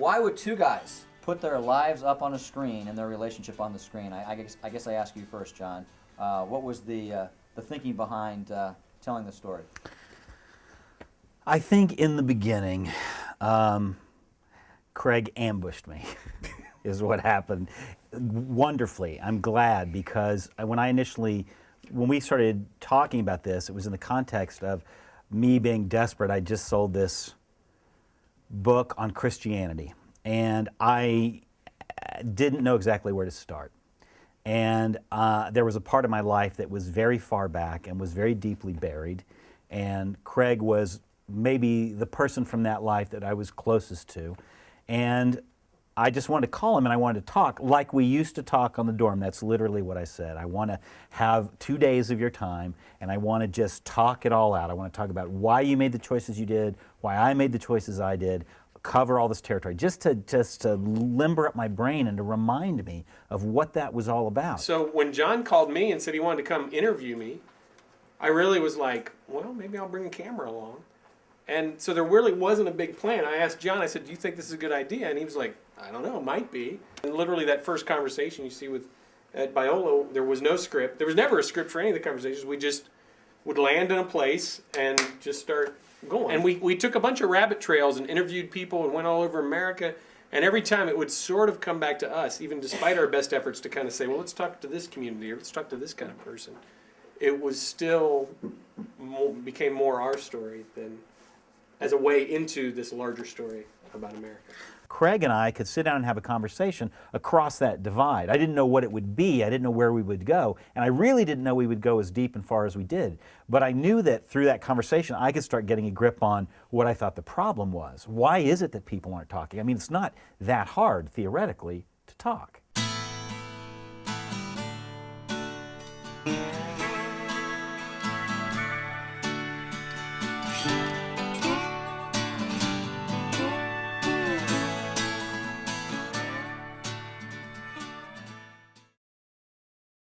Why would two guys put their lives up on a screen and their relationship on the screen? I guess I ask you first, John. What was the thinking behind telling the story? I think in the beginning, Craig ambushed me, is what happened. Wonderfully, I'm glad, because when we started talking about this, it was in the context of me being desperate. I just sold this book on Christianity, and I didn't know exactly where to start. And there was a part of my life that was very far back and was very deeply buried, and Craig was maybe the person from that life that I was closest to. And I just wanted to call him, and I wanted to talk like we used to talk on the dorm. That's literally what I said. I want to have 2 days of your time, and I want to just talk it all out. I want to talk about why you made the choices you did, why I made the choices I did, cover all this territory, just to limber up my brain and to remind me of what that was all about. So when John called me and said he wanted to come interview me, I really was like, well, maybe I'll bring a camera along. And so there really wasn't a big plan. I asked John, I said, do you think this is a good idea? And he was like, I don't know, it might be. And literally that first conversation you see with Ed Biolo, there was no script. There was never a script for any of the conversations. We just would land in a place and just start going. And we took a bunch of rabbit trails and interviewed people and went all over America. And every time it would sort of come back to us, even despite our best efforts to kind of say, well, let's talk to this community or let's talk to this kind of person. It was still, became more our story than as a way into this larger story about America. Craig and I could sit down and have a conversation across that divide. I didn't know what it would be. I didn't know where we would go. And I really didn't know we would go as deep and far as we did. But I knew that through that conversation, I could start getting a grip on what I thought the problem was. Why is it that people aren't talking? I mean, it's not that hard, theoretically, to talk.